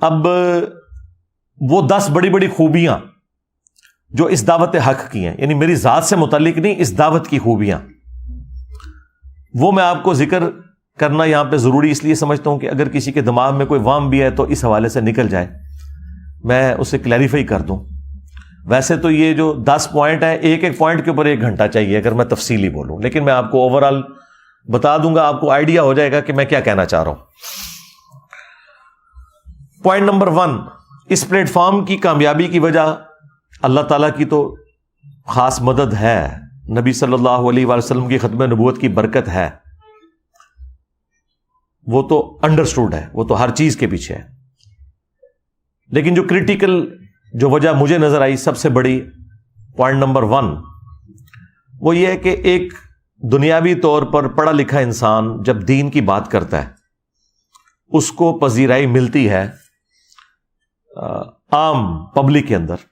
اب وہ 10 بڑی بڑی خوبیاں جو اس دعوت حق کی ہیں، یعنی میری ذات سے متعلق نہیں، اس دعوت کی خوبیاں، وہ میں آپ کو ذکر کرنا یہاں پہ ضروری اس لیے سمجھتا ہوں کہ اگر کسی کے دماغ میں کوئی وہم بھی ہے تو اس حوالے سے نکل جائے، میں اسے کلیریفائی کر دوں۔ ویسے تو یہ جو 10 پوائنٹ ہیں، ایک ایک پوائنٹ کے اوپر 1 گھنٹہ چاہیے اگر میں تفصیلی بولوں، لیکن میں آپ کو اوور آل بتا دوں گا، آپ کو آئیڈیا ہو جائے گا کہ میں کیا کہنا چاہ رہا ہوں۔ پوائنٹ نمبر 1، اس پلیٹ فارم کی کامیابی کی وجہ اللہ تعالیٰ کی تو خاص مدد ہے، نبی صلی اللہ علیہ وآلہ وسلم کی ختم نبوت کی برکت ہے، وہ تو انڈرسٹوڈ ہے، وہ تو ہر چیز کے پیچھے ہے۔ لیکن جو کریٹیکل جو وجہ مجھے نظر آئی سب سے بڑی، پوائنٹ نمبر 1، وہ یہ ہے کہ ایک دنیاوی طور پر پڑھا لکھا انسان جب دین کی بات کرتا ہے اس کو پذیرائی ملتی ہے عام پبلک کے اندر۔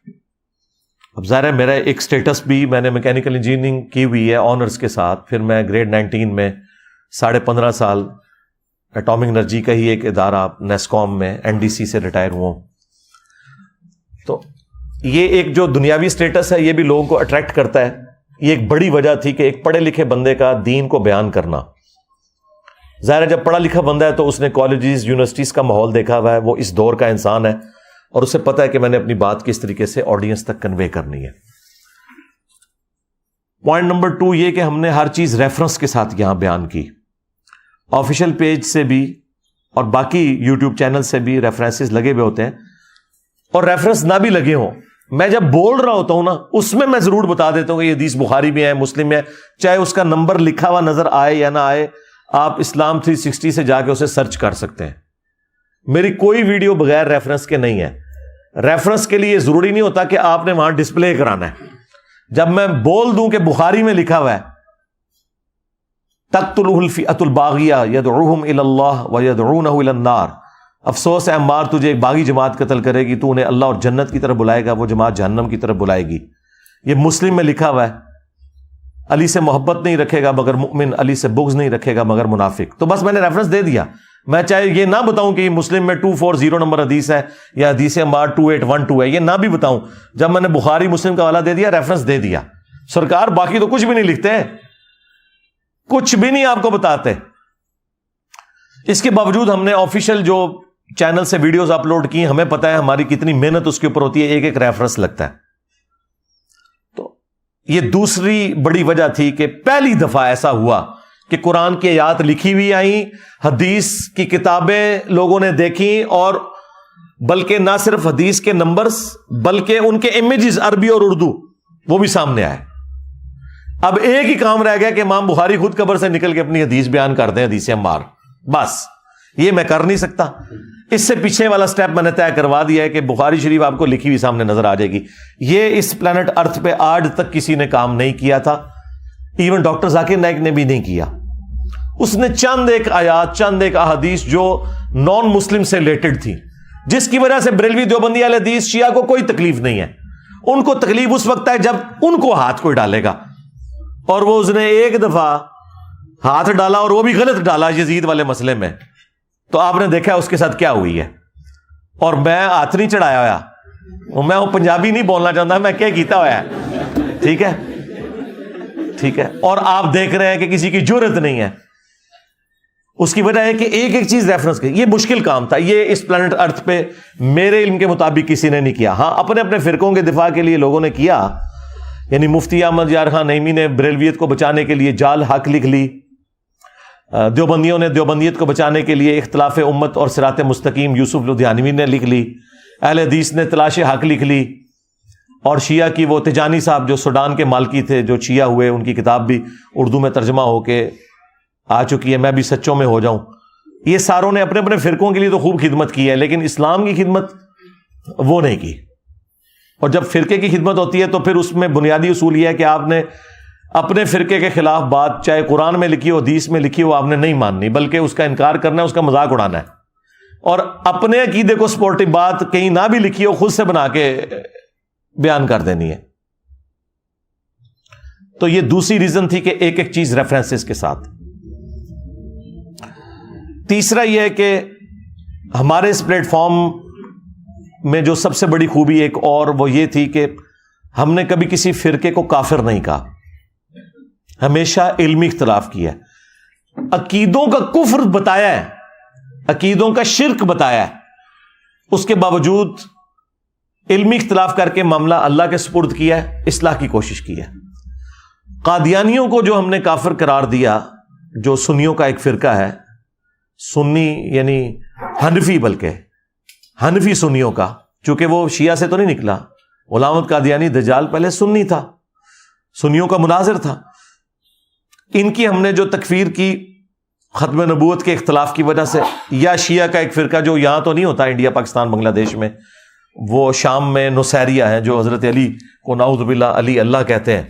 اب ظاہر ہے میرا ایک سٹیٹس بھی، میں نے میکینیکل انجینئرنگ کی ہوئی ہے آنرز کے ساتھ، پھر میں گریڈ 19 میں 15.5 سال ایٹامک انرجی کا ہی ایک ادارہ نیسکوم میں NDC سے ریٹائر ہوا ہوں، تو یہ ایک جو دنیاوی سٹیٹس ہے یہ بھی لوگوں کو اٹریکٹ کرتا ہے۔ یہ ایک بڑی وجہ تھی کہ ایک پڑھے لکھے بندے کا دین کو بیان کرنا، ظاہر ہے جب پڑھا لکھا بندہ ہے تو اس نے کالجز یونیورسٹیز کا ماحول دیکھا ہوا ہے، وہ اس دور کا انسان ہے اور اسے پتہ ہے کہ میں نے اپنی بات کس طریقے سے آڈینس تک کنوے کرنی ہے۔ پوائنٹ نمبر 2 یہ کہ ہم نے ہر چیز ریفرنس کے ساتھ یہاں بیان کی، آفیشیل پیج سے بھی اور باقی یوٹیوب چینل سے بھی ریفرنسز لگے ہوئے ہوتے ہیں، اور ریفرنس نہ بھی لگے ہوں میں جب بول رہا ہوتا ہوں نا اس میں ضرور بتا دیتا ہوں کہ یہ حدیث بخاری میں ہے، مسلم میں ہے، چاہے اس کا نمبر لکھا ہوا نظر آئے یا نہ آئے، آپ اسلام 360 سے جا کے اسے سرچ کر سکتے ہیں۔ میری کوئی ویڈیو بغیر ریفرنس کے نہیں ہے۔ ریفرنس کے لیے ضروری نہیں ہوتا کہ آپ نے وہاں ڈسپلے کرانا ہے، جب میں بول دوں کہ بخاری میں لکھا ہوا ہے تقتلہ الفئۃ الباغیہ یدعوہم الی اللہ ویدعونہ الی النار، افسوس ہے عمار تجھے ایک باغی جماعت قتل کرے گی، تو انہیں اللہ اور جنت کی طرف بلائے گا، وہ جماعت جہنم کی طرف بلائے گی۔ یہ مسلم میں لکھا ہوا ہے، علی سے محبت نہیں رکھے گا مگر مؤمن، علی سے بغض نہیں رکھے گا مگر منافق۔ تو بس میں نے ریفرنس دے دیا، میں چاہے یہ نہ بتاؤں کہ یہ مسلم میں 240 نمبر حدیث ہے یا حدیث عمار 2812 ہے، یہ نہ بھی بتاؤں، جب میں نے بخاری مسلم کا حوالہ دے دیا، ریفرنس دے دیا۔ سرکار باقی تو کچھ بھی نہیں لکھتے، کچھ بھی نہیں آپ کو بتاتے۔ اس کے باوجود ہم نے آفیشیل جو چینل سے ویڈیوز اپلوڈ کی، ہمیں پتہ ہے ہماری کتنی محنت اس کے اوپر ہوتی ہے، ایک ایک ریفرنس لگتا ہے۔ تو یہ دوسری بڑی وجہ تھی کہ پہلی دفعہ ایسا ہوا کہ قرآن کی آیات لکھی ہوئی آئیں، حدیث کی کتابیں لوگوں نے دیکھیں، اور بلکہ نہ صرف حدیث کے نمبرز بلکہ ان کے امیجز عربی اور اردو وہ بھی سامنے آئے۔ اب ایک ہی کام رہ گیا کہ امام بخاری خود قبر سے نکل کے اپنی حدیث بیان کر دیں، حدیث عمار، بس یہ میں کر نہیں سکتا۔ اس سے پیچھے والا سٹیپ میں نے طے کروا دیا ہے کہ بخاری شریف آپ کو لکھی ہوئی سامنے نظر آ جائے گی۔ یہ اس پلانٹ ارتھ پہ آج تک کسی نے کام نہیں کیا تھا، ایون ڈاکٹر ذاکر نائک نے بھی نہیں کیا۔ اس نے چند ایک آیات، چند ایک احادیث جو نان مسلم سے ریلیٹڈ تھی، جس کی وجہ سے بریلوی دیوبندی اہل حدیث شیعہ کو کوئی تکلیف نہیں ہے، ان کو تکلیف اس وقت ہے جب ان کو ہاتھ کوئی ڈالے گا، اور وہ اس نے ایک دفعہ ہاتھ ڈالا اور وہ بھی غلط ڈالا یزید والے مسئلے میں، تو آپ نے دیکھا اس کے ساتھ کیا ہوئی ہے۔ اور میں ہاتھ نہیں چڑھایا ہوا، میں وہ پنجابی نہیں بولنا چاہتا، میں کیا کیتا ہوا ہے، ٹھیک ہے ٹھیک ہے، اور آپ دیکھ رہے ہیں کہ کسی کی جرت نہیں ہے۔ اس کی وجہ ہے کہ ایک ایک چیز ریفرنس کی، یہ مشکل کام تھا، یہ اس پلانٹ ارتھ پہ میرے علم کے مطابق کسی نے نہیں کیا۔ ہاں اپنے اپنے فرقوں کے دفاع کے لیے لوگوں نے کیا، یعنی مفتی احمد یار خان نعیمی نے بریلویت کو بچانے کے لیے جال حق لکھ لی، دیوبندیوں نے دیوبندیت کو بچانے کے لیے اختلاف امت اور صراط مستقیم یوسف لدھیانوی نے لکھ لی، اہل حدیث نے تلاش حق لکھ لی، اور شیعہ کی وہ تجانی صاحب جو سوڈان کے مالکی تھے جو شیعہ ہوئے، ان کی کتاب بھی اردو میں ترجمہ ہو کے آ چکی ہے، میں بھی سچوں میں ہو جاؤں۔ یہ ساروں نے اپنے اپنے فرقوں کے لیے تو خوب خدمت کی ہے، لیکن اسلام کی خدمت وہ نہیں کی۔ اور جب فرقے کی خدمت ہوتی ہے تو پھر اس میں بنیادی اصول یہ ہے کہ آپ نے اپنے فرقے کے خلاف بات چاہے قرآن میں لکھی ہو، حدیث میں لکھی ہو، آپ نے نہیں ماننی، بلکہ اس کا انکار کرنا ہے، اس کا مذاق اڑانا ہے، اور اپنے عقیدے کو سپورٹو بات کہیں نہ بھی لکھی ہو خود سے بنا کے بیان کر دینی ہے۔ تو یہ دوسری ریزن تھی کہ ایک ایک چیز ریفرنسز کے ساتھ۔ تیسرا یہ ہے کہ ہمارے اس پلیٹ فارم میں جو سب سے بڑی خوبی ایک اور وہ یہ تھی کہ ہم نے کبھی کسی فرقے کو کافر نہیں کہا، ہمیشہ علمی اختلاف کیا ہے، عقیدوں کا کفر بتایا ہے، عقیدوں کا شرک بتایا ہے، اس کے باوجود علمی اختلاف کر کے معاملہ اللہ کے سپرد کیا ہے، اصلاح کی کوشش کی ہے۔ قادیانیوں کو جو ہم نے کافر قرار دیا، جو سنیوں کا ایک فرقہ ہے، سنی یعنی حنفی، بلکہ حنفی سنیوں کا، چونکہ وہ شیعہ سے تو نہیں نکلا، غلام احمد قادیانی دجال پہلے سنی تھا، سنیوں کا مناظر تھا، ان کی ہم نے جو تکفیر کی ختم نبوت کے اختلاف کی وجہ سے، یا شیعہ کا ایک فرقہ جو یہاں تو نہیں ہوتا، انڈیا پاکستان بنگلہ دیش میں، وہ شام میں نصیریہ ہیں جو حضرت علی کو نعوذ باللہ علی اللہ کہتے ہیں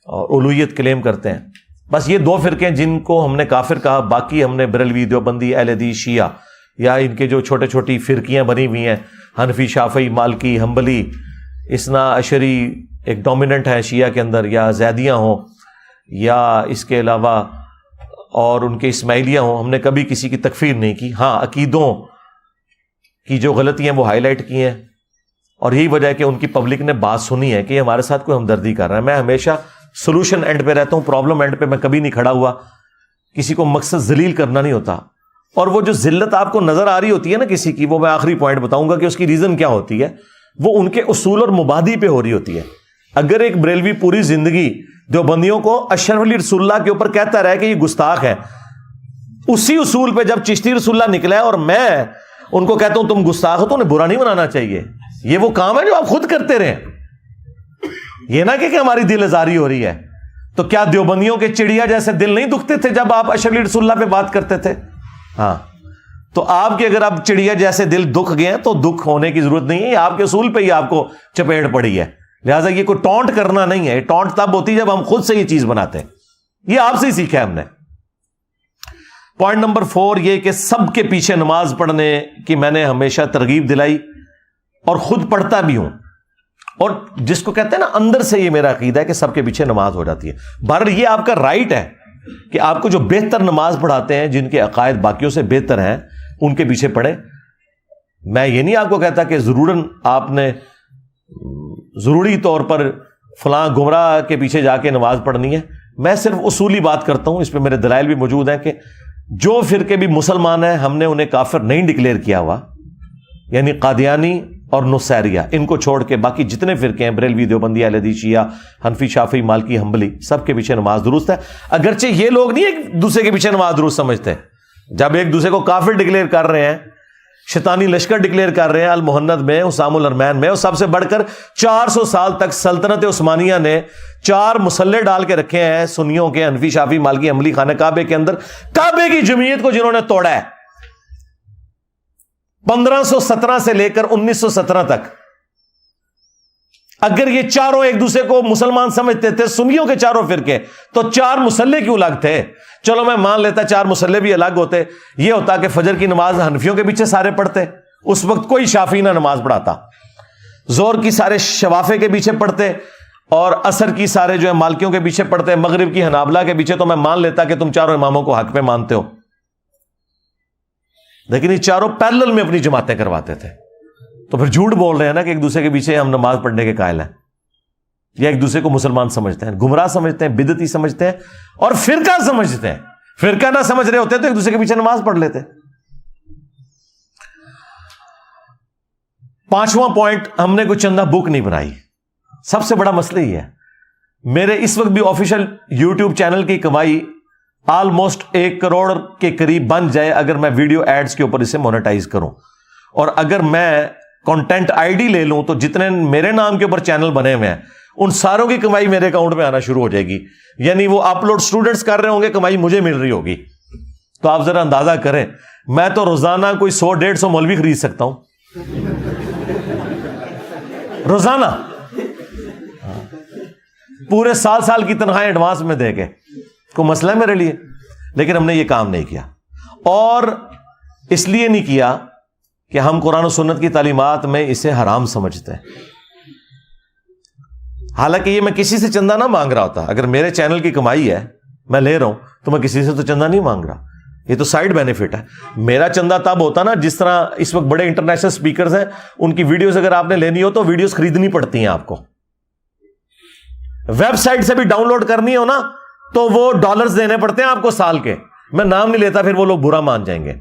اور الوہیت کلیم کرتے ہیں۔ بس یہ دو فرقے ہیں جن کو ہم نے کافر کہا، باقی ہم نے بریلوی، دیوبندی، اہل حدیث، شیعہ، یا ان کے جو چھوٹے چھوٹی فرقیاں بنی ہوئی ہیں، حنفی، شافعی، مالکی، حنبلی، اثنا عشری ایک ڈومیننٹ ہے شیعہ کے اندر، یا زیدیاں ہوں، یا اس کے علاوہ اور ان کے اسماعیلیہ ہوں، ہم نے کبھی کسی کی تکفیر نہیں کی۔ ہاں، عقیدوں کی جو غلطیاں وہ ہائی لائٹ کی ہیں، اور یہی وجہ ہے کہ ان کی پبلک نے بات سنی ہے کہ یہ ہمارے ساتھ کوئی ہمدردی کر رہا ہے۔ میں ہمیشہ سولوشن اینڈ پہ رہتا ہوں، پرابلم اینڈ پہ میں کبھی نہیں کھڑا ہوا، کسی کو مقصد ذلیل کرنا نہیں ہوتا۔ اور وہ جو ذلت آپ کو نظر آ رہی ہوتی ہے نا کسی کی، وہ میں آخری پوائنٹ بتاؤں گا کہ اس کی ریزن کیا ہوتی ہے، وہ ان کے اصول اور مبادی پہ ہو رہی ہوتی ہے۔ اگر ایک بریلوی پوری زندگی دیوبندیوں کو اشرف علی رسول اللہ کے اوپر کہتا رہا ہے کہ یہ گستاخ ہے، اسی اصول پہ جب چشتی رسول اللہ نکلا ہے اور میں ان کو کہتا ہوں تم گستاخ ہو، تو انہیں برا نہیں منانا چاہیے۔ یہ وہ کام ہے جو آپ خود کرتے رہے، یہ نہ کہ ہماری دل ازاری ہو رہی ہے۔ تو کیا دیوبندیوں کے چڑیا جیسے دل نہیں دکھتے تھے جب آپ اشرف علی رسول اللہ پہ بات کرتے تھے؟ ہاں، تو آپ کے اگر آپ چڑیا جیسے دل دکھ گئے ہیں تو دکھ ہونے کی ضرورت نہیں ہے، یہ آپ کے اصول پہ ہی آپ کو چپیڑ پڑی ہے، لہٰذا یہ کوئی ٹونٹ کرنا نہیں ہے۔ ٹونٹ تب ہوتی ہے جب ہم خود سے یہ چیز بناتے ہیں، یہ آپ سے ہی سیکھا ہے ہم نے۔ پوائنٹ نمبر 4 یہ کہ سب کے پیچھے نماز پڑھنے کی میں نے ہمیشہ ترغیب دلائی، اور خود پڑھتا بھی ہوں، اور جس کو کہتے ہیں نا اندر سے یہ میرا عقیدہ ہے کہ سب کے پیچھے نماز ہو جاتی ہے۔ بہرحال یہ آپ کا رائٹ ہے کہ آپ کو جو بہتر نماز پڑھاتے ہیں، جن کے عقائد باقیوں سے بہتر ہیں، ان کے پیچھے پڑھیں۔ میں یہ نہیں آپ کو کہتا کہ ضروراً آپ نے ضروری طور پر فلاں گمراہ کے پیچھے جا کے نماز پڑھنی ہے، میں صرف اصولی بات کرتا ہوں، اس پہ میرے دلائل بھی موجود ہیں کہ جو فرقے بھی مسلمان ہیں ہم نے انہیں کافر نہیں ڈکلیئر کیا ہوا، یعنی قادیانی اور نصیریہ، ان کو چھوڑ کے باقی جتنے فرقے ہیں، بریلوی، دیوبندی، اہل حدیث، شیعہ، حنفی، شافعی، مالکی، حنبلی، سب کے پیچھے نماز درست ہے۔ اگرچہ یہ لوگ نہیں ایک دوسرے کے پیچھے نماز درست سمجھتے، جب ایک دوسرے کو کافر ڈکلیئر کر رہے ہیں، شیطانی لشکر ڈکلیئر کر رہے ہیں المہند میں، حسام الارمین میں، اور سب سے بڑھ کر 400 سال تک سلطنت عثمانیہ نے 4 مسلح ڈال کے رکھے ہیں سنیوں کے، حنفی، شافعی، مالکی، حنبلی، خانہ کعبے کے اندر، کعبے کی جمعیت کو جنہوں نے توڑا ہے 1517 سے لے کر 1917 تک۔ اگر یہ چاروں ایک دوسرے کو مسلمان سمجھتے تھے، سنیوں کے چاروں فرقے، تو 4 مسلح کیوں الگ تھے؟ چلو میں مان لیتا 4 مسلح بھی الگ ہوتے، یہ ہوتا کہ فجر کی نماز حنفیوں کے پیچھے سارے پڑھتے، اس وقت کوئی شافعی نہ نماز پڑھاتا، زور کی سارے شوافے کے پیچھے پڑھتے، اور عصر کی سارے جو ہے مالکیوں کے پیچھے پڑھتے، مغرب کی حنابلہ کے پیچھے، تو میں مان لیتا کہ تم چاروں اماموں کو حق پہ مانتے ہو۔ لیکن یہ چاروں پیرلل میں اپنی جماعتیں کرواتے تھے، تو پھر جھوٹ بول رہے ہیں نا کہ ایک دوسرے کے پیچھے ہم نماز پڑھنے کے قائل ہیں، یا ایک دوسرے کو مسلمان سمجھتے ہیں، گمراہ سمجھتے ہیں، بدعتی سمجھتے ہیں، اور فرقہ سمجھتے ہیں۔ فرقہ نہ سمجھ رہے ہوتے تو ایک دوسرے کے پیچھے نماز پڑھ لیتے۔ 5واں پوائنٹ، ہم نے کوئی چندہ بک نہیں بنائی۔ سب سے بڑا مسئلہ یہ ہے، میرے اس وقت بھی آفیشیل یوٹیوب چینل کی کمائی آلموسٹ 1 کروڑ کے قریب بن جائے اگر میں ویڈیو ایڈز کے اوپر اسے مونیٹائز کروں، اور اگر میں کانٹینٹ آئی ڈی لے لوں تو جتنے میرے نام کے اوپر چینل بنے ہوئے ہیں ان ساروں کی کمائی میرے اکاؤنٹ میں آنا شروع ہو جائے گی، یعنی وہ اپلوڈ سٹوڈنٹس کر رہے ہوں گے، کمائی مجھے مل رہی ہوگی۔ تو آپ ذرا اندازہ کریں، میں تو روزانہ کوئی 100-150 مولوی خرید سکتا ہوں روزانہ، پورے سال کی تنخواہیں ایڈوانس میں دے کے، کوئی مسئلہ ہے میرے لیے؟ لیکن ہم نے یہ کام نہیں کیا، اور اس لیے نہیں کیا کہ ہم قرآن و سنت کی تعلیمات میں اسے حرام سمجھتے ہیں۔ حالانکہ یہ میں کسی سے چندہ نہ مانگ رہا ہوتا، اگر میرے چینل کی کمائی ہے میں لے رہا ہوں تو میں کسی سے تو چندہ نہیں مانگ رہا، یہ تو سائڈ بینیفٹ ہے. میرا چندہ تب ہوتا نا جس طرح اس وقت بڑے انٹرنیشنل سپیکرز ہیں, ان کی ویڈیوز اگر آپ نے لینی ہو تو ویڈیوز خریدنی پڑتی ہیں آپ کو. ویب سائٹ سے بھی ڈاؤن لوڈ کرنی ہو نا تو وہ ڈالرز دینے پڑتے ہیں آپ کو سال کے. میں نام نہیں لیتا, پھر وہ لوگ برا مان جائیں گے.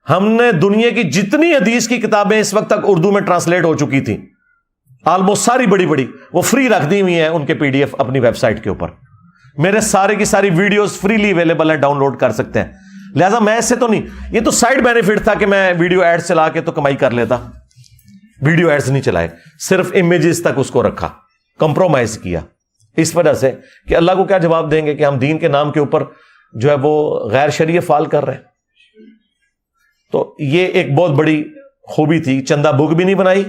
ہم نے دنیا کی جتنی حدیث کی کتابیں اس وقت تک اردو میں ٹرانسلیٹ ہو چکی تھی, آلموسٹ ساری بڑی بڑی, وہ فری رکھ دی ہوئی ہیں ان کے PDF اپنی ویب سائٹ کے اوپر. میرے سارے کی ساری ویڈیوز فریلی اویلیبل ہیں, ڈاؤن لوڈ کر سکتے ہیں. لہذا میں اس سے تو نہیں, یہ تو سائڈ بینیفٹ تھا کہ میں ویڈیو ایڈز چلا کے تو کمائی کر لیتا. ویڈیو ایڈز نہیں چلائے, صرف امیجز تک اس کو رکھا, کمپرومائز کیا. اس وجہ سے کہ اللہ کو کیا جواب دیں گے کہ ہم دین کے نام کے اوپر جو ہے وہ غیر شرعی افعال کر رہے ہیں. تو یہ ایک بہت بڑی خوبی تھی. چندہ بک بھی نہیں بنائی,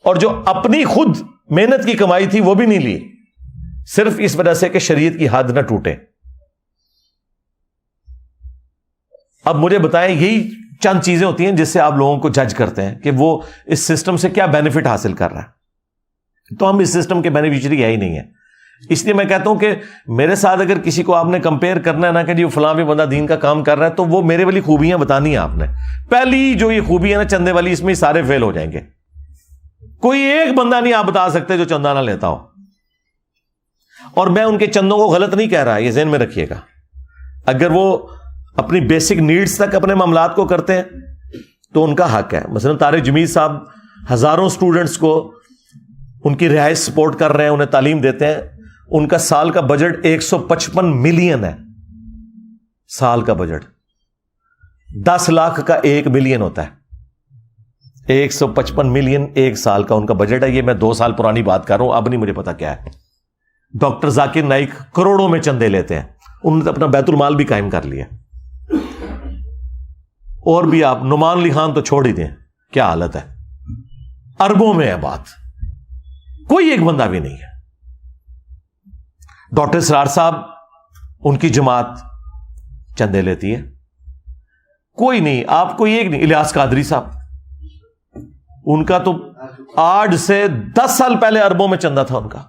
اور جو اپنی خود محنت کی کمائی تھی وہ بھی نہیں لی, صرف اس وجہ سے کہ شریعت کی حد نہ ٹوٹے. اب مجھے بتائیں, یہی چند چیزیں ہوتی ہیں جس سے آپ لوگوں کو جج کرتے ہیں کہ وہ اس سسٹم سے کیا بینیفٹ حاصل کر رہا ہے. تو ہم اس سسٹم کے بینیفیشری ہے ہی نہیں ہے. اس لیے میں کہتا ہوں کہ میرے ساتھ اگر کسی کو آپ نے کمپیئر کرنا ہے نا کہ جی فلاں بھی بندہ دین کا کام کر رہا ہے, تو وہ میرے والی خوبیاں بتانی ہیں آپ نے. پہلی جو یہ خوبی ہے نا چندے والی, اس میں سارے فیل ہو جائیں گے. کوئی ایک بندہ نہیں آپ بتا سکتے جو چندہ نہ لیتا ہو. اور میں ان کے چندوں کو غلط نہیں کہہ رہا, یہ ذہن میں رکھیے گا. اگر وہ اپنی بیسک نیڈز تک اپنے معاملات کو کرتے ہیں تو ان کا حق ہے. مثلا طارق جمیل صاحب ہزاروں سٹوڈنٹس کو ان کی رہائش سپورٹ کر رہے ہیں, انہیں تعلیم دیتے ہیں. ان کا سال کا بجٹ 155 ملین ہے. سال کا بجٹ 10 لاکھ کا 1 ملین ہوتا ہے. 155 ملین ایک سال کا ان کا بجٹ ہے. یہ میں 2 سال پرانی بات کر رہا ہوں, اب نہیں مجھے پتا کیا ہے. ڈاکٹر ذاکر نائک کروڑوں میں چندے لیتے ہیں, انہوں نے اپنا بیت المال بھی قائم کر لیا. اور بھی آپ نعمان علی خان تو چھوڑ ہی دیں, کیا حالت ہے, اربوں میں ہے بات. کوئی ایک بندہ بھی نہیں ہے. ڈاکٹر اسرار صاحب, ان کی جماعت چندے لیتی ہے. کوئی نہیں, آپ کوئی ایک نہیں. الیاس قادری صاحب, ان کا تو آج سے 10 سال پہلے اربوں میں چندہ تھا ان کا.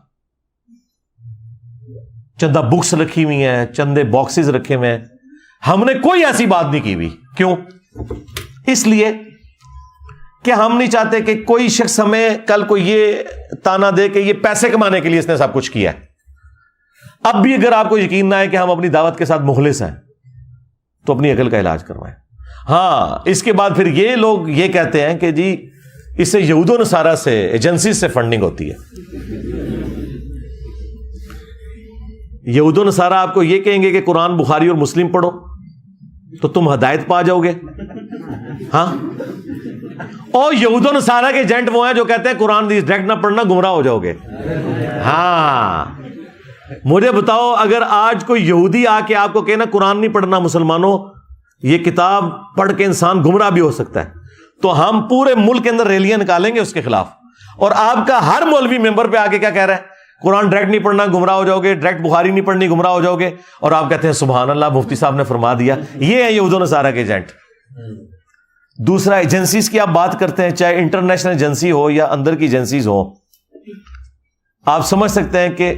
چندہ بکس رکھی ہوئی ہیں, چندے باکسز رکھے ہوئے ہیں. ہم نے کوئی ایسی بات نہیں کی ہوئی. کیوں؟ اس لیے کہ ہم نہیں چاہتے کہ کوئی شخص ہمیں کل کو یہ تانا دے کہ یہ پیسے کمانے کے لیے اس نے سب کچھ کیا ہے. اب بھی اگر آپ کو یقین نہ ہے کہ ہم اپنی دعوت کے ساتھ مخلص ہیں تو اپنی عقل کا علاج کروائیں. ہاں, اس کے بعد پھر یہ لوگ یہ کہتے ہیں کہ جی اس سے یہود و نصارہ سے, ایجنسی سے فنڈنگ ہوتی ہے. یہود و نصارہ آپ کو یہ کہیں گے کہ قرآن, بخاری اور مسلم پڑھو تو تم ہدایت پا جاؤ گے. ہاں, اور یہود و نصارہ کے ایجنٹ وہ ہیں جو کہتے ہیں قرآن ڈائریکٹ نہ پڑھنا, گمراہ ہو جاؤ گے. ہاں, مجھے بتاؤ, اگر آج کوئی یہودی آ کے آپ کو کہنا قرآن نہیں پڑھنا مسلمانوں, یہ کتاب پڑھ کے انسان گمراہ بھی ہو سکتا ہے, تو ہم پورے ملک کے اندر ریلیاں نکالیں گے اس کے خلاف. اور آپ کا ہر مولوی ممبر پہ آ کے کیا کہہ رہا ہے, قرآن ڈائریکٹ نہیں پڑھنا, گمراہ ہو جاؤ گے, ڈائریکٹ بخاری نہیں پڑھنی, گمراہ ہو جاؤ گے. اور آپ کہتے ہیں سبحان اللہ, مفتی صاحب نے فرما دیا. یہ ہے یہود و نصارہ کے ایجنٹ. دوسرا, ایجنسیز کی آپ بات کرتے ہیں, چاہے انٹرنیشنل ایجنسی ہو یا اندر کی ایجنسیز ہو, آپ سمجھ سکتے ہیں کہ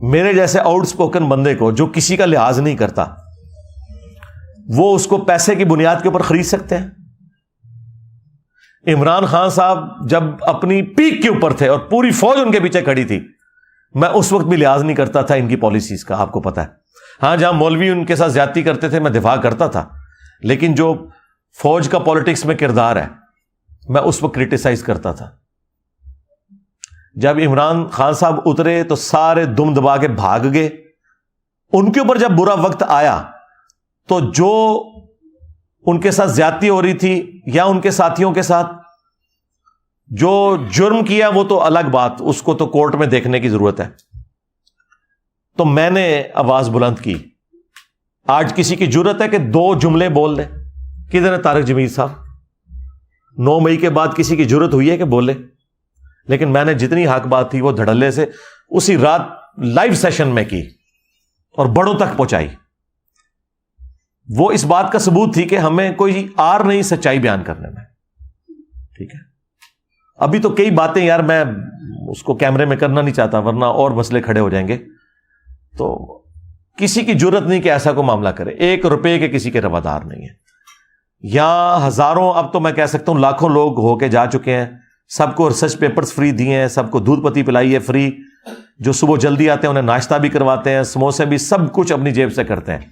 میرے جیسے آؤٹ اسپوکن بندے کو جو کسی کا لحاظ نہیں کرتا, وہ اس کو پیسے کی بنیاد کے اوپر خرید سکتے ہیں. عمران خان صاحب جب اپنی پیک کے اوپر تھے اور پوری فوج ان کے پیچھے کھڑی تھی, میں اس وقت بھی لحاظ نہیں کرتا تھا ان کی پالیسیز کا, آپ کو پتا ہے. ہاں, جہاں مولوی ان کے ساتھ زیادتی کرتے تھے میں دفاع کرتا تھا, لیکن جو فوج کا پالیٹکس میں کردار ہے میں اس وقت کرٹیسائز کرتا تھا. جب عمران خان صاحب اترے تو سارے دم دبا کے بھاگ گئے. ان کے اوپر جب برا وقت آیا تو جو ان کے ساتھ زیادتی ہو رہی تھی یا ان کے ساتھیوں کے ساتھ جو جرم کیا وہ تو الگ بات, اس کو تو کورٹ میں دیکھنے کی ضرورت ہے. تو میں نے آواز بلند کی. آج کسی کی جرت ہے کہ 2 جملے بول دے؟ کدھر ہے طارق جمیل صاحب؟ 9 مئی کے بعد کسی کی جرت ہوئی ہے کہ بولے؟ لیکن میں نے جتنی حق بات تھی وہ دھڑلے سے اسی رات لائیو سیشن میں کی اور بڑوں تک پہنچائی. وہ اس بات کا ثبوت تھی کہ ہمیں کوئی آر نہیں سچائی بیان کرنے میں. ٹھیک ہے, ابھی تو کئی باتیں یار میں اس کو کیمرے میں کرنا نہیں چاہتا ورنہ اور مسئلے کھڑے ہو جائیں گے. تو کسی کی جرت نہیں کہ ایسا کوئی معاملہ کرے. 1 روپے کے کسی کے روادار نہیں ہے. یہاں ہزاروں، اب تو میں کہہ سکتا ہوں لاکھوں لوگ ہو کے جا چکے ہیں. سب کو ریسرچ پیپرز فری دیے ہیں، سب کو دودھ پتی پلائی ہے فری. جو صبح جلدی آتے ہیں انہیں ناشتہ بھی کرواتے ہیں، سموسے بھی، سب کچھ اپنی جیب سے کرتے ہیں.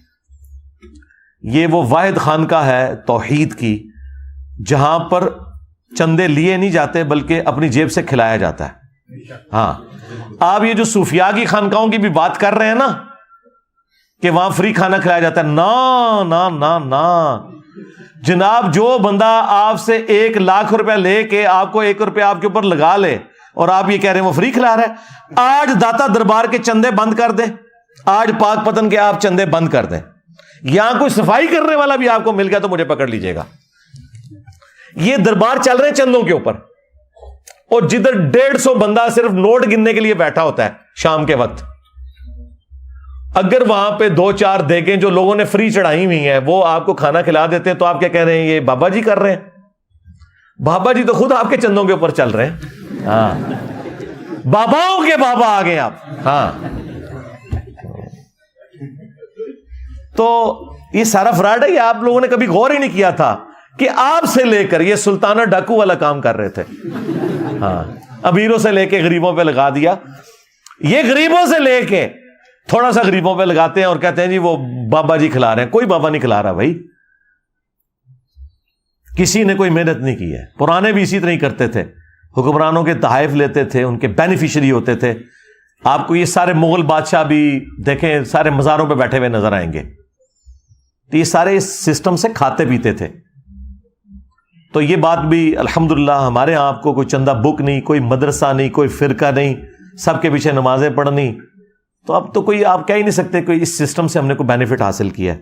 یہ وہ واحد خانقاہ ہے توحید کی جہاں پر چندے لیے نہیں جاتے بلکہ اپنی جیب سے کھلایا جاتا ہے. ہاں، آپ یہ جو صوفیاء کی خانقاہوں کی بھی بات کر رہے ہیں نا کہ وہاں فری کھانا کھلایا جاتا ہے، نا نا نا نا جناب. جو بندہ آپ سے 1 لاکھ روپے لے کے آپ کو 1 روپے آپ کے اوپر لگا لے اور آپ یہ کہہ رہے ہیں وہ فری کھلا رہا ہے. آج داتا دربار کے چندے بند کر دیں، آج پاک پتن کے آپ چندے بند کر دیں. یہاں کوئی صفائی کرنے والا بھی آپ کو مل گیا تو مجھے پکڑ لیجئے گا. یہ دربار چل رہے ہیں چندوں کے اوپر، اور جدھر 150 بندہ صرف نوٹ گننے کے لیے بیٹھا ہوتا ہے شام کے وقت، اگر وہاں پہ 2-4 دیگیں جو لوگوں نے فری چڑھائی ہوئی ہیں وہ آپ کو کھانا کھلا دیتے ہیں تو آپ کیا کہہ رہے ہیں یہ بابا جی کر رہے ہیں؟ بابا جی تو خود آپ کے چندوں کے اوپر چل رہے ہیں. ہاں، باباؤں کے بابا آ گئے آپ. ہاں، تو یہ سارا فراڈ ہے. یہ آپ لوگوں نے کبھی غور ہی نہیں کیا تھا کہ آپ سے لے کر یہ سلطانہ ڈاکو والا کام کر رہے تھے. ہاں، امیروں سے لے کے غریبوں پہ لگا دیا. یہ غریبوں سے لے کے تھوڑا سا غریبوں پہ لگاتے ہیں اور کہتے ہیں جی وہ بابا جی کھلا رہے ہیں. کوئی بابا نہیں کھلا رہا بھائی، کسی نے کوئی محنت نہیں کی ہے. پرانے بھی اسی طرح ہی کرتے تھے، حکمرانوں کے تحائف لیتے تھے، ان کے بینیفیشری ہوتے تھے. آپ کو یہ سارے مغل بادشاہ بھی دیکھیں سارے مزاروں پہ بیٹھے ہوئے نظر آئیں گے. تو یہ سارے اس سسٹم سے کھاتے پیتے تھے. تو یہ بات بھی الحمدللہ ہمارے ہاں آپ کو کوئی چندہ بک نہیں، کوئی مدرسہ نہیں، کوئی فرقہ نہیں، سب کے پیچھے نمازیں پڑھنی. تو اب تو کوئی آپ کہہ ہی نہیں سکتے کوئی اس سسٹم سے ہم نے کوئی بینیفٹ حاصل کیا ہے.